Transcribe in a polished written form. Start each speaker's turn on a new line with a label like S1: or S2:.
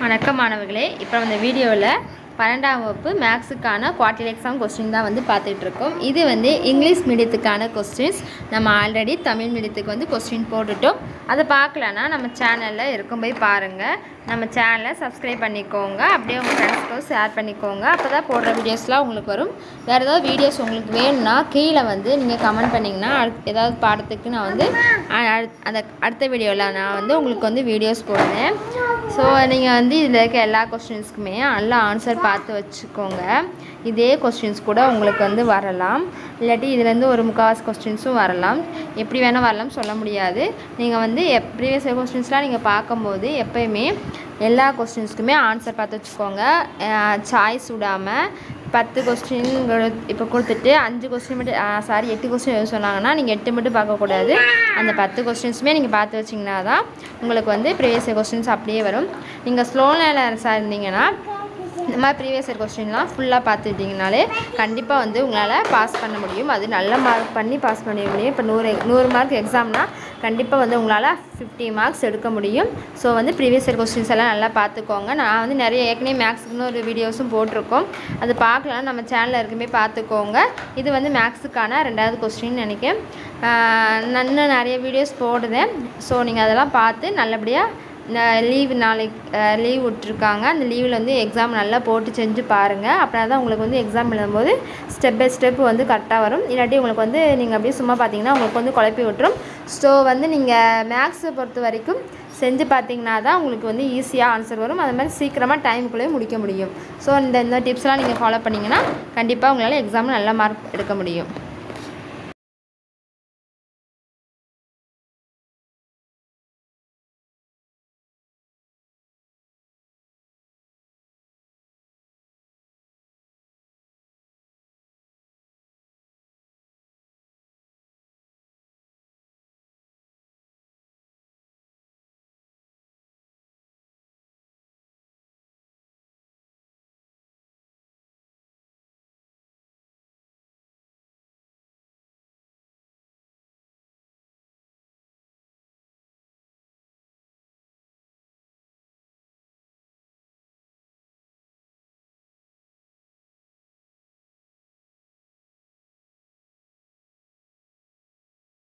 S1: வணக்கம் மாணவர்களே, இப்போ இந்த வீடியோவில் 12ஆம் வகுப்பு மேக்ஸுக்கான குவார்ட்டர்லி எக்ஸாம் கொஸ்டின் தான் பார்த்துட்டு இருக்கோம். இது இங்கிலீஷ் மீடியத்துக்கான கொஸ்டின்ஸ். நம்ம ஆல்ரெடி தமிழ் மீடியத்துக்கு கொஸ்டின் போட்டுட்டோம். அதை பார்க்கலன்னா நம்ம சேனலில் இருக்கும் போய் பாருங்கள். நம்ம சேனலை சப்ஸ்கிரைப் பண்ணிக்கோங்க. அப்படியே உங்கள் ஃப்ரெண்ட்ஸ்க்கு ஷேர் பண்ணிக்கோங்க. அப்போ தான் போடுற வீடியோஸ்லாம் உங்களுக்கு வரும். வேறு ஏதாவது வீடியோஸ் உங்களுக்கு வேணும்னா கீழே நீங்கள் கமெண்ட் பண்ணிங்கன்னா ஏதாவது பாடத்துக்கு நான் அந்த அடுத்த வீடியோவில் நான் உங்களுக்கு வீடியோஸ் போடுறேன். ஸோ நீங்கள் இதில் இருக்க எல்லா கொஸ்டின்ஸ்க்குமே நல்லா ஆன்சர் பார்த்து வச்சுக்கோங்க. இதே கொஸ்டின்ஸ் கூட உங்களுக்கு வரலாம், இல்லாட்டி இதுலேருந்து ஒரு முக்கால்வாசி கொஸ்டின்ஸும் வரலாம். எப்படி வேணால் வரலாம், சொல்ல முடியாது. நீங்கள் ப்ரீவியஸ் கொஸ்டின்ஸ்லாம் நீங்கள் பார்க்கும்போது எப்போயுமே எல்லா கொஸ்டின்ஸ்க்குமே ஆன்சர் பார்த்து வச்சுக்கோங்க. சாய்ஸ் விடாமல் 10 கொஸ்டின் இப்போ கொடுத்துட்டு 5 கொஸ்டின் மட்டும் 8 கொஸ்டின் எது சொன்னாங்கன்னா நீங்கள் 8 மட்டும் பார்க்கக்கூடாது. அந்த 10 கொஸ்டின்ஸுமே நீங்கள் பார்த்து வச்சிங்கன்னா தான் உங்களுக்கு ப்ரீவியஸ் கொஸ்டின்ஸ் அப்படியே வரும். நீங்கள் ஸ்லோ லேர்னர்ஸாக இருந்தீங்கன்னா இந்த மாதிரி ப்ரீவியஸ் இயர் கொஸ்டின்லாம் ஃபுல்லாக பார்த்துட்டிங்கனாலே கண்டிப்பாக உங்களால் பாஸ் பண்ண முடியும். அது நல்ல மார்க் பண்ணி பாஸ் பண்ண முடியும். இப்போ 100 மார்க் எக்ஸாம்னால் கண்டிப்பாக உங்களால் 50 மார்க்ஸ் எடுக்க முடியும். ஸோ ப்ரீவியஸ் இயர் கொஸ்டின்ஸ் எல்லாம் நல்லா பார்த்துக்கோங்க. நான் நிறைய ஏற்கனவே மேக்ஸுக்குன்னு ஒரு வீடியோஸும் போட்டிருக்கோம். அது பார்க்கலாம், நம்ம சேனலில் இருக்குமே பார்த்துக்கோங்க. இது மேக்ஸுக்கான 2வது கொஸ்டின் நினைக்கிறேன். நான் இன்னும் நிறைய வீடியோஸ் போடுறேன். ஸோ நீங்கள் அதெல்லாம் பார்த்து நல்லபடியாக லீவ் நாளைக்கு லீவ் விட்டுருக்காங்க. அந்த லீவில் எக்ஸாம் நல்லா போட்டு செஞ்சு பாருங்கள். அப்படின்னா தான் உங்களுக்கு எக்ஸாம் எழுதும்போது ஸ்டெப் பை ஸ்டெப் கரெக்டாக வரும். இல்லாட்டி உங்களுக்கு நீங்கள் அப்படியே சும்மா பார்த்தீங்கன்னா உங்களுக்கு குழப்பி விட்டுரும். ஸோ நீங்கள் மேக்ஸை பொறுத்த வரைக்கும் செஞ்சு பார்த்தீங்கன்னா தான் உங்களுக்கு ஈஸியாக ஆன்சர் வரும். அது மாதிரி சீக்கிரமாக டைமுக்குள்ளேயே முடிக்க முடியும். ஸோ இந்த டிப்ஸ்லாம் நீங்கள் ஃபாலோ பண்ணிங்கன்னா கண்டிப்பாக உங்களால் எக்ஸாமில் நல்ல மார்க் எடுக்க முடியும்.